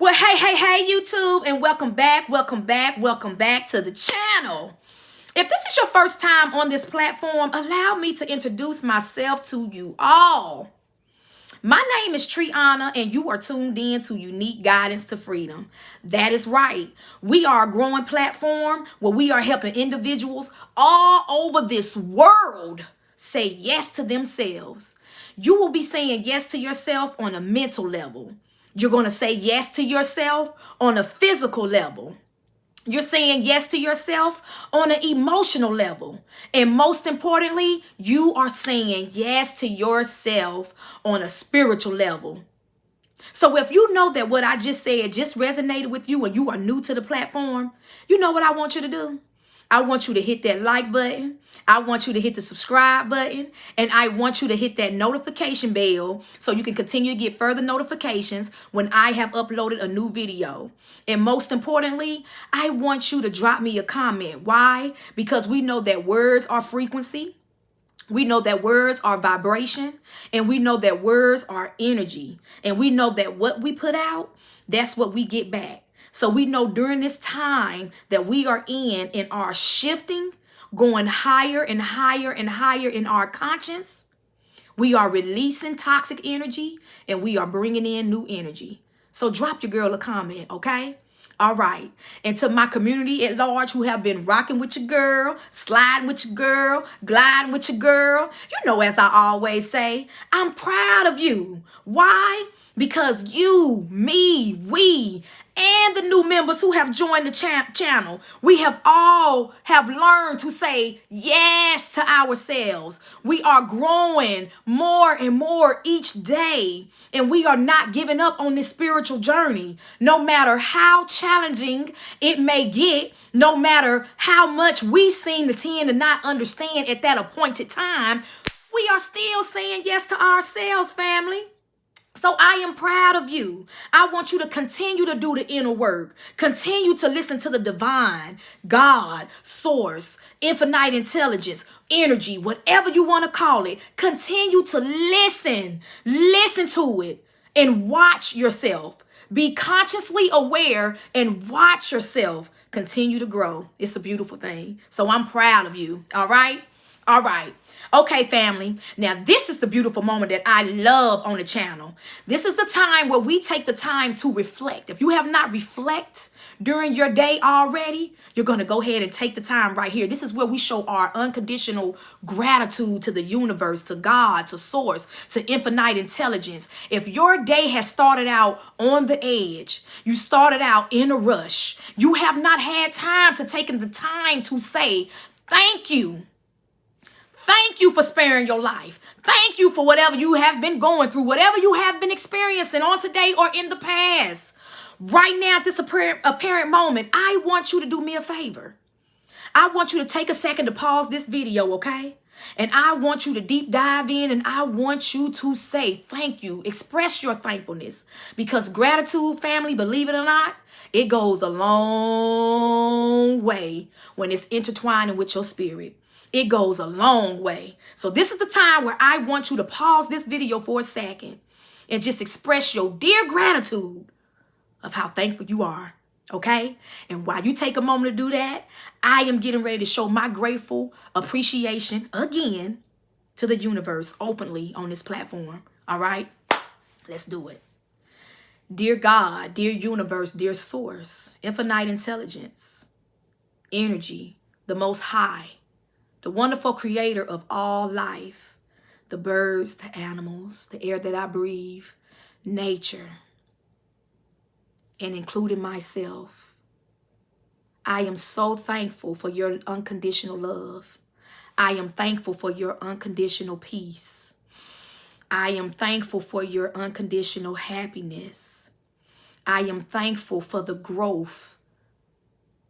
Well, hey, YouTube, and welcome back to the channel. If this is your first time on this platform, allow me to introduce myself to you all. My name is Treonna, and you are tuned in to Unique Guidance to Freedom. That is right. We are a growing platform where we are helping individuals all over this world say yes to themselves. You will be saying yes to yourself on a mental level. You're going to say yes to yourself on a physical level. You're saying yes to yourself on an emotional level. And most importantly, you are saying yes to yourself on a spiritual level. So if you know that what I just said just resonated with you and you are new to the platform, you know what I want you to do? I want you to hit that like button. I want you to hit the subscribe button. And I want you to hit that notification bell so you can continue to get further notifications when I have uploaded a new video. And most importantly, I want you to drop me a comment. Why? Because we know that words are frequency. We know that words are vibration. And we know that words are energy. And we know that what we put out, that's what we get back. So we know during this time that we are in our shifting, going higher and higher and higher in our conscience, we are releasing toxic energy and we are bringing in new energy. So drop your girl a comment, okay? All right. And to my community at large who have been rocking with your girl, sliding with your girl, gliding with your girl, you know, as I always say, I'm proud of you. Why? Because you, me, we, and the new members who have joined the channel, we have all learned to say yes to ourselves. We are growing more and more each day, and we are not giving up on this spiritual journey. No matter how challenging it may get, no matter how much we seem to tend to not understand at that appointed time, we are still saying yes to ourselves, family. So I am proud of you. I want you to continue to do the inner work. Continue to listen to the divine, God, source, infinite intelligence, energy, whatever you want to call it. Continue to listen. Listen to it and watch yourself. Be consciously aware and watch yourself continue to grow. It's a beautiful thing. So I'm proud of you. All right? All right. Okay, family. Now, this is the beautiful moment that I love on the channel. This is the time where we take the time to reflect. If you have not reflected during your day already, you're going to go ahead and take the time right here. This is where we show our unconditional gratitude to the universe, to God, to source, to infinite intelligence. If your day has started out on the edge, you started out in a rush, you have not had time to take the time to say, thank you. Thank you for sparing your life. Thank you for whatever you have been going through, whatever you have been experiencing on today or in the past. Right now, at this apparent moment, I want you to do me a favor. I want you to take a second to pause this video, okay? And I want you to deep dive in and I want you to say thank you. Express your thankfulness. Because gratitude, family, believe it or not, it goes a long way when it's intertwining with your spirit. It goes a long way. So this is the time where I want you to pause this video for a second and just express your dear gratitude of how thankful you are. Okay? And while you take a moment to do that, I am getting ready to show my grateful appreciation again to the universe openly on this platform. All right? Let's do it. Dear God, dear universe, dear source, infinite intelligence, energy, the most high, the wonderful creator of all life, the birds, the animals, the air that I breathe, nature, and including myself. I am so thankful for your unconditional love. I am thankful for your unconditional peace. I am thankful for your unconditional happiness. I am thankful for the growth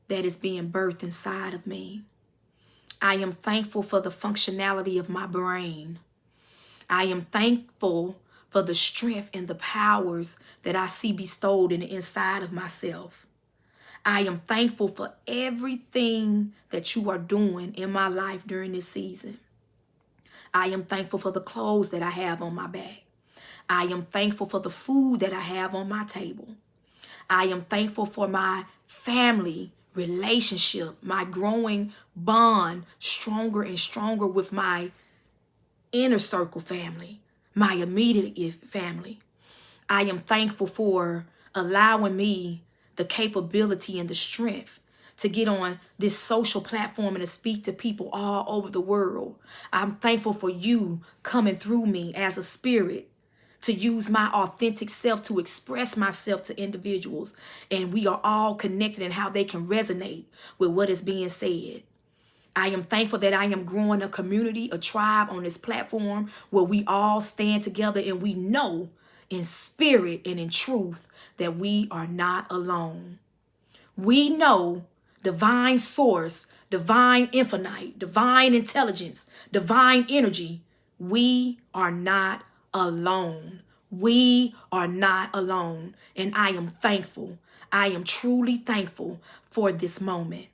that is being birthed inside of me. I am thankful for the functionality of my brain. I am thankful for the strength and the powers that I see bestowed in the inside of myself. I am thankful for everything that you are doing in my life during this season. I am thankful for the clothes that I have on my back. I am thankful for the food that I have on my table. I am thankful for my family relationship, my growing bond, stronger and stronger with my inner circle family, my immediate family. I am thankful for allowing me the capability and the strength to get on this social platform and to speak to people all over the world. I'm thankful for you coming through me as a spirit to use my authentic self to express myself to individuals. And we are all connected in how they can resonate with what is being said. I am thankful that I am growing a community, a tribe on this platform where we all stand together and we know in spirit and in truth that we are not alone. We know divine source, divine infinite, divine intelligence, divine energy. We are not alone. We are not alone. And I am thankful. I am truly thankful for this moment.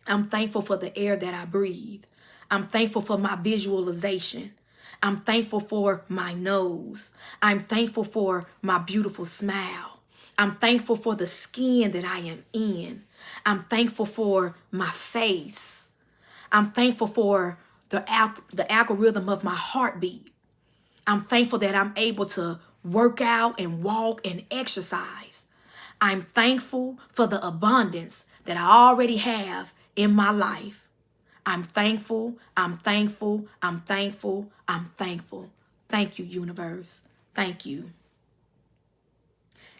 I'm thankful for the air that I breathe. I'm thankful for my visualization. I'm thankful for my nose. I'm thankful for my beautiful smile. I'm thankful for the skin that I am in. I'm thankful for my face. I'm thankful for the algorithm of my heartbeat. I'm thankful that I'm able to work out and walk and exercise. I'm thankful for the abundance that I already have in my life. I'm thankful, I'm thankful, I'm thankful, I'm thankful. Thank you, universe. Thank you.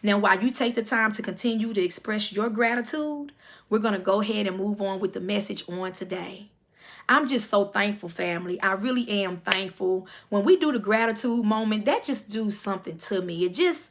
Now, while you take the time to continue to express your gratitude, we're going to go ahead and move on with the message on today. I'm just so thankful, family. I really am thankful. When we do the gratitude moment, that just do something to me. It just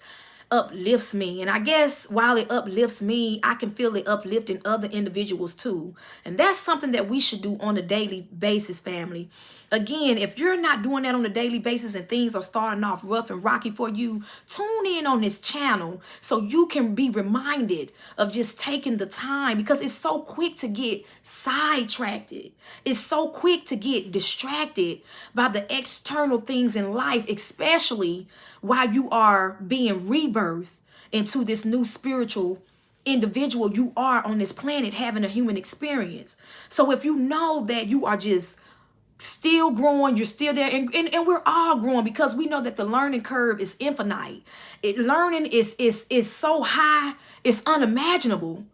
uplifts me. And I guess while it uplifts me, I can feel it uplifting other individuals too. And that's something that we should do on a daily basis, family. Again, if you're not doing that on a daily basis and things are starting off rough and rocky for you, tune in on this channel so you can be reminded of just taking the time, because it's so quick to get sidetracked. It's so quick to get distracted by the external things in life, especially while you are being rebirthed into this new spiritual individual you are on this planet having a human experience. So if you know that you are just still growing, you're still there, and we're all growing, because we know that the learning curve is infinite. Learning is so high, it's unimaginable.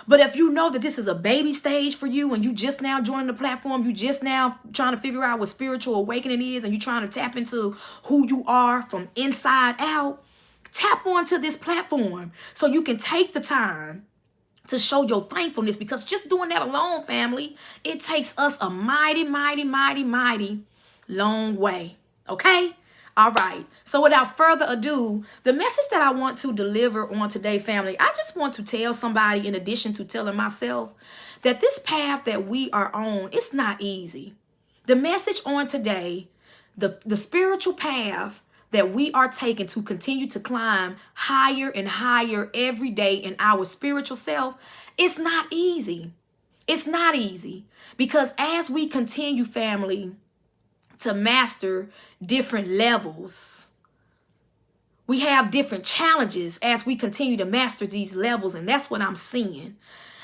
But if you know that this is a baby stage for you and you just now joining the platform, you just now trying to figure out what spiritual awakening is, and you're trying to tap into who you are from inside out, tap onto this platform so you can take the time to show your thankfulness, because just doing that alone, family, it takes us a mighty, mighty, mighty, mighty long way. Okay? All right. So without further ado, the message that I want to deliver on today, family, I just want to tell somebody, in addition to telling myself, that this path that we are on, it's not easy. The message on today, the spiritual path that we are taking to continue to climb higher and higher every day in our spiritual self, it's not easy. It's not easy, because as we continue, family, to master different levels, we have different challenges as we continue to master these levels. And that's what I'm seeing.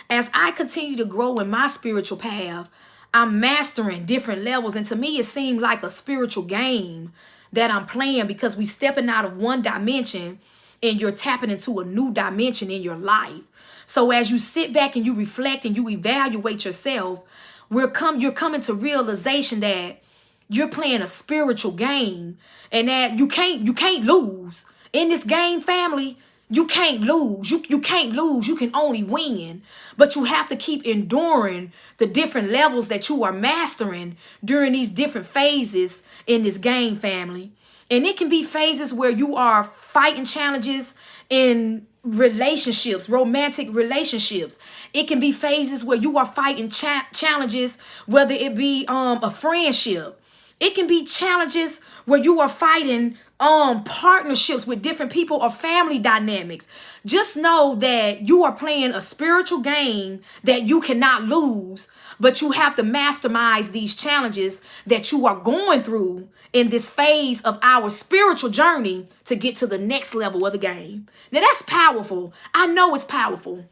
As I continue to grow in my spiritual path, I'm mastering different levels. And to me, it seemed like a spiritual game that I'm playing, because we stepping out of one dimension and you're tapping into a new dimension in your life. So as you sit back and you reflect and you evaluate yourself, you're coming to realization that you're playing a spiritual game, and that you can't lose in this game, family. You can't lose. You can't lose. You can only win. But you have to keep enduring the different levels that you are mastering during these different phases in this game, family. And it can be phases where you are fighting challenges in relationships, romantic relationships. It can be phases where you are fighting challenges, whether it be a friendship. It can be challenges where you are fighting partnerships with different people or family dynamics. Just know that you are playing a spiritual game that you cannot lose, but you have to mastermize these challenges that you are going through in this phase of our spiritual journey to get to the next level of the game. Now that's powerful. I know it's powerful.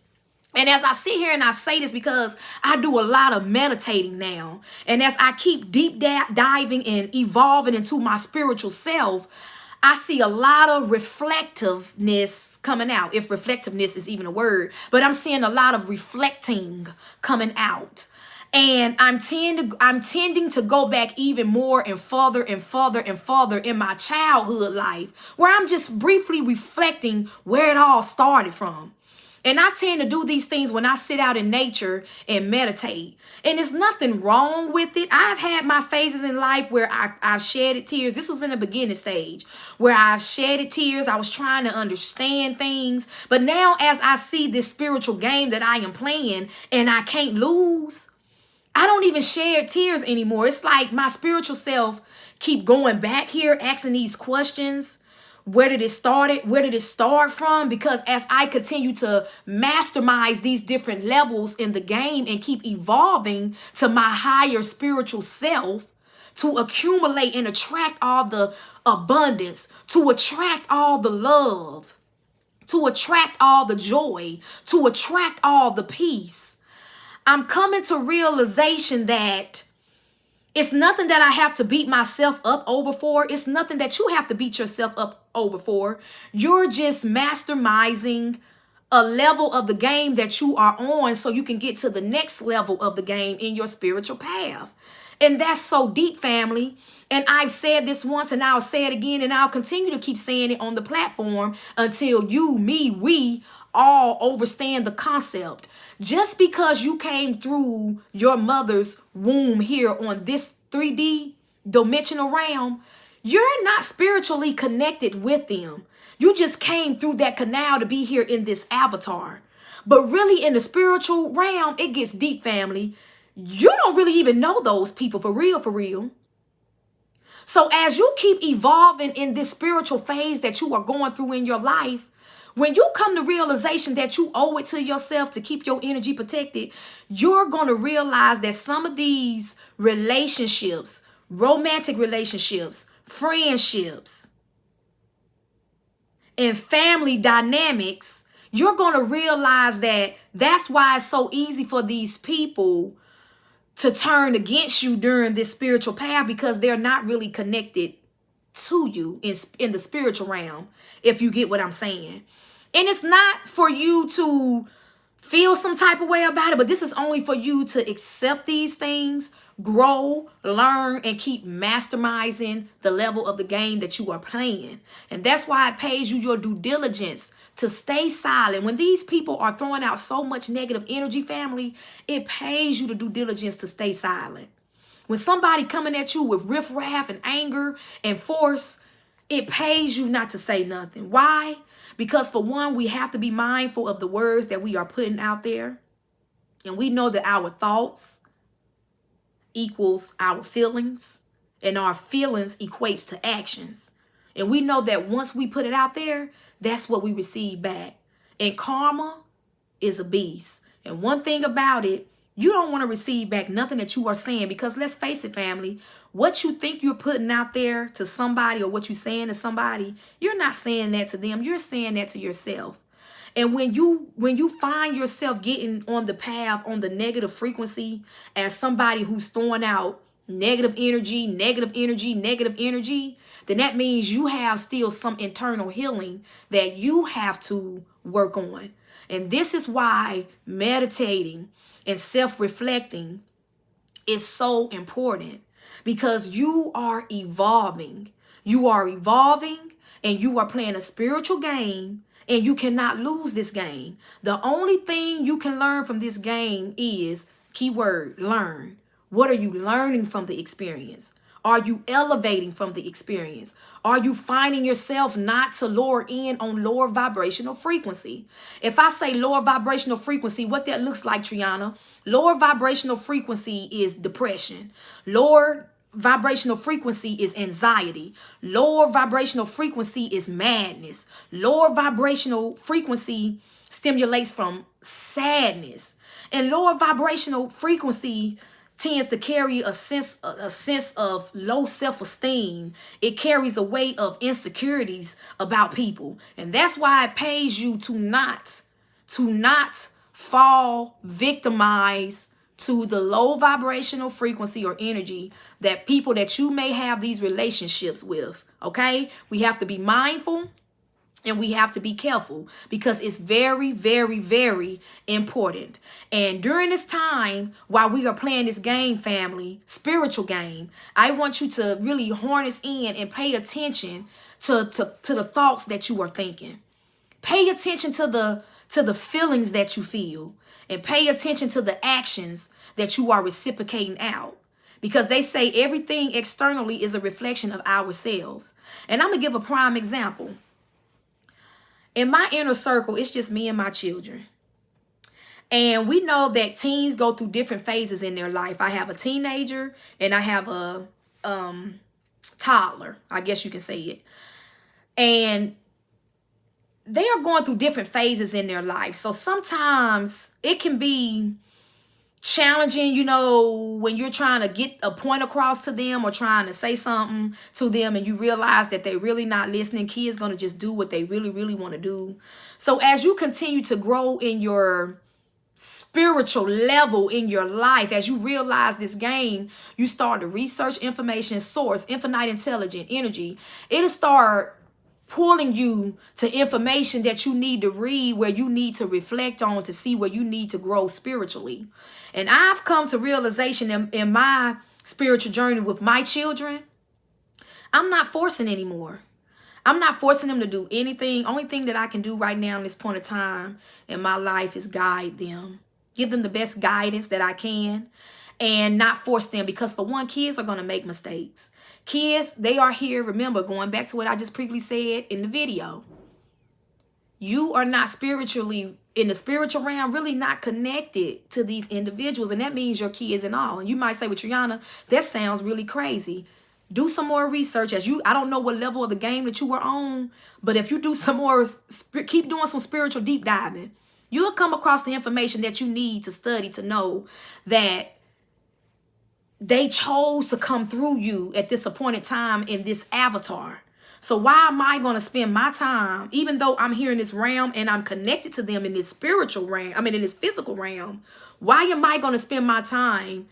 And as I sit here and I say this because I do a lot of meditating now, and as I keep deep diving and evolving into my spiritual self, I see a lot of reflectiveness coming out, if reflectiveness is even a word, but I'm seeing a lot of reflecting coming out. And I'm tending to go back even more and further and further and further in my childhood life, where I'm just briefly reflecting where it all started from. And I tend to do these things when I sit out in nature and meditate. And there's nothing wrong with it. I've had my phases in life where I've shedded tears. This was in the beginning stage where I've shedded tears. I was trying to understand things. But now as I see this spiritual game that I am playing and I can't lose, I don't even shed tears anymore. It's like my spiritual self keep going back here, asking these questions. Where did it start? Where did it start from? Because as I continue to mastermize these different levels in the game and keep evolving to my higher spiritual self, to accumulate and attract all the abundance, to attract all the love, to attract all the joy, to attract all the peace, I'm coming to realization that it's nothing that I have to beat myself up over for. It's nothing that you have to beat yourself up over for. You're just mastermizing a level of the game that you are on so you can get to the next level of the game in your spiritual path. And that's so deep, family. And I've said this once and I'll say it again and I'll continue to keep saying it on the platform until you, me, we all understand the concept. Just because you came through your mother's womb here on this 3D dimensional realm, you're not spiritually connected with them. You just came through that canal to be here in this avatar. But really in the spiritual realm, it gets deep, family. You don't really even know those people for real, for real. So as you keep evolving in this spiritual phase that you are going through in your life, when you come to realization that you owe it to yourself to keep your energy protected, you're going to realize that some of these relationships, romantic relationships, friendships, and family dynamics, you're going to realize that that's why it's so easy for these people to turn against you during this spiritual path, because they're not really connected to you in the spiritual realm, if you get what I'm saying. And it's not for you to feel some type of way about it, but this is only for you to accept these things, grow, learn, and keep mastermizing the level of the game that you are playing. And that's why it pays you your due diligence to stay silent. When these people are throwing out so much negative energy, family, it pays you to due diligence to stay silent. When somebody coming at you with riffraff and anger and force, it pays you not to say nothing. Why? Because for one, we have to be mindful of the words that we are putting out there. And we know that our thoughts equals our feelings, and our feelings equates to actions. And we know that once we put it out there, that's what we receive back. And karma is a beast. And one thing about it, you don't want to receive back nothing that you are saying, because let's face it, family, what you think you're putting out there to somebody or what you're saying to somebody, you're not saying that to them. You're saying that to yourself. And when you find yourself getting on the path, on the negative frequency, as somebody who's throwing out negative energy, then that means you have still some internal healing that you have to work on. And this is why meditating and self-reflecting is so important, because you are evolving. You are evolving and you are playing a spiritual game, and you cannot lose this game. The only thing you can learn from this game is, keyword, learn. What are you learning from the experience? Are you elevating from the experience? Are you finding yourself not to lower in on lower vibrational frequency? If I say lower vibrational frequency, what that looks like, Treonna? Lower vibrational frequency is depression. Lower vibrational frequency is anxiety. Lower vibrational frequency is madness. Lower vibrational frequency stimulates from sadness. And lower vibrational frequency tends to carry a sense of low self-esteem. It carries a weight of insecurities about people. And that's why it pays you to not fall victimized to the low vibrational frequency or energy that people that you may have these relationships with. Okay? We have to be mindful and we have to be careful because it's very, very, very important. And during this time, while we are playing this game, family, spiritual game, I want you to really harness in and pay attention to the thoughts that you are thinking. Pay attention to the feelings that you feel. And pay attention to the actions that you are reciprocating out. Because they say everything externally is a reflection of ourselves. And I'm going to give a prime example. In my inner circle, it's just me and my children. And we know that teens go through different phases in their life. I have a teenager and I have a toddler, I guess you can say it. And they are going through different phases in their life. So sometimes it can be challenging, you know, when you're trying to get a point across to them or trying to say something to them and you realize that they're really not listening. Kids going to just do what they really, really want to do. So as you continue to grow in your spiritual level in your life, as you realize this game, you start to research information, source, infinite intelligent energy. It'll start pulling you to information that you need to read, where you need to reflect on to see where you need to grow spiritually. And I've come to realization in my spiritual journey with my children, I'm not forcing anymore. I'm not forcing them to do anything. Only thing that I can do right now in this point of time in my life is guide them. Give them the best guidance that I can and not force them, because for one, kids are going to make mistakes. Kids, they are here. Remember, going back to what I just previously said in the video, you are not spiritually, in the spiritual realm, really not connected to these individuals. And that means your kids and all. And you might say, well, Trionna, that sounds really crazy. Do some more research. I don't know what level of the game that you were on, but if you do some more, keep doing some spiritual deep diving, you'll come across the information that you need to study to know that they chose to come through you at this appointed time in this avatar. So why am I going to spend my time, even though I'm here in this realm and I'm connected to them in this spiritual realm, in this physical realm, why am I going to spend my time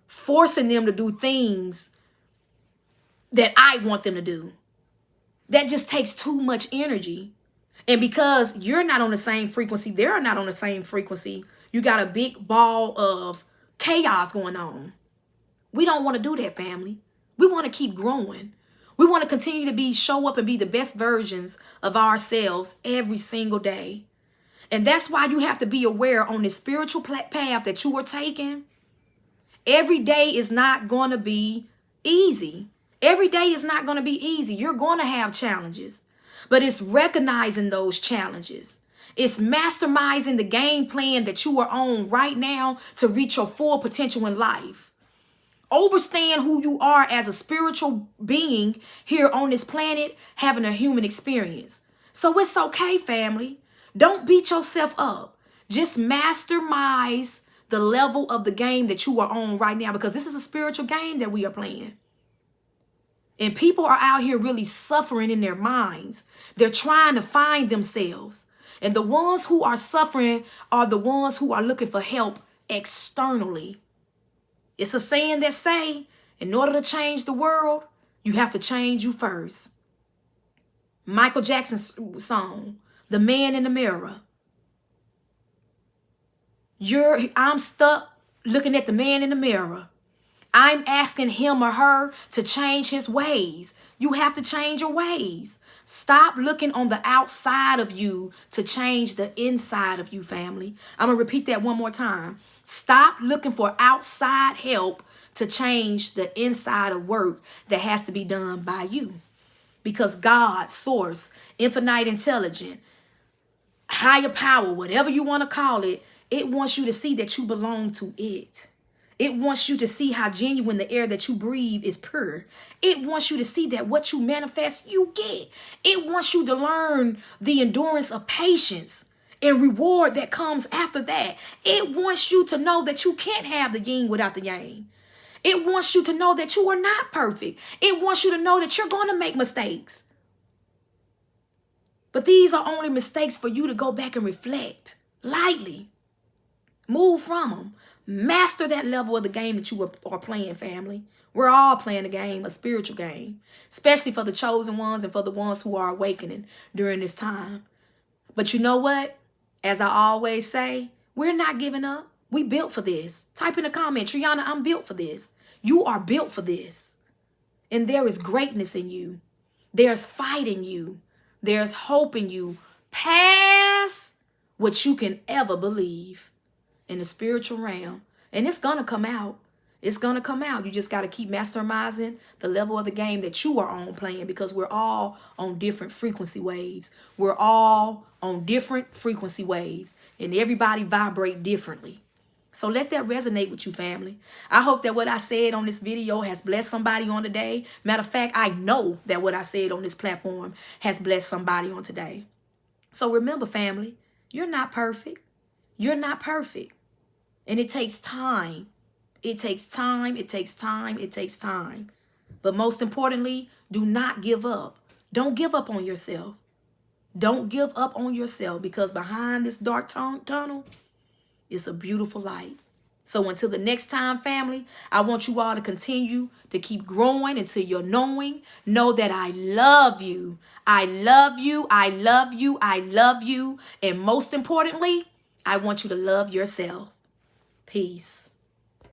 forcing them to do things that I want them to do? That just takes too much energy. And because you're not on the same frequency, they're not on the same frequency, you got a big ball of chaos going on. We don't want to do that, family. We want to keep growing. We want to continue to show up and be the best versions of ourselves every single day. And that's why you have to be aware on this spiritual path that you are taking. Every day is not going to be easy. Every day is not going to be easy. You're going to have challenges, but it's recognizing those challenges. It's masterminding the game plan that you are on right now to reach your full potential in life. Understand who you are as a spiritual being here on this planet, having a human experience. So it's okay, family. Don't beat yourself up. Just mastermind the level of the game that you are on right now, because this is a spiritual game that we are playing. And people are out here really suffering in their minds. They're trying to find themselves. And the ones who are suffering are the ones who are looking for help externally. It's a saying that say, in order to change the world, you have to change you first. Michael Jackson's song, The Man in the Mirror. I'm stuck looking at the man in the mirror. I'm asking him or her to change his ways. You have to change your ways. Stop looking on the outside of you to change the inside of you, family. I'm going to repeat that one more time. Stop looking for outside help to change the inside of work that has to be done by you. Because God, source, infinite intelligence, higher power, whatever you want to call it, it wants you to see that you belong to it. It wants you to see how genuine the air that you breathe is pure. It wants you to see that what you manifest, you get. It wants you to learn the endurance of patience and reward that comes after that. It wants you to know that you can't have the yin without the yang. It wants you to know that you are not perfect. It wants you to know that you're going to make mistakes. But these are only mistakes for you to go back and reflect lightly. Move from them. Master that level of the game that you are playing, family. We're all playing a game, a spiritual game, especially for the chosen ones and for the ones who are awakening during this time. But you know what? As I always say, we're not giving up. We built for this. Type in the comment, Trionna, I'm built for this. You are built for this. And there is greatness in you. There's fight in you. There's hope in you. Past what you can ever believe in the spiritual realm. And it's going to come out. It's going to come out. You just got to keep mastermizing the level of the game that you are on playing, because we're all on different frequency waves. We're all on different frequency waves, and everybody vibrate differently. So let that resonate with you, family. I hope that what I said on this video has blessed somebody on today. Matter of fact, I know that what I said on this platform has blessed somebody on today. So remember, family, you're not perfect. You're not perfect. And it takes time. It takes time. It takes time. It takes time. But most importantly, do not give up. Don't give up on yourself. Don't give up on yourself, because behind this dark tunnel is a beautiful light. So until the next time, family, I want you all to continue to keep growing until you're knowing. Know that I love you. I love you. I love you. I love you. And most importantly, I want you to love yourself. Peace.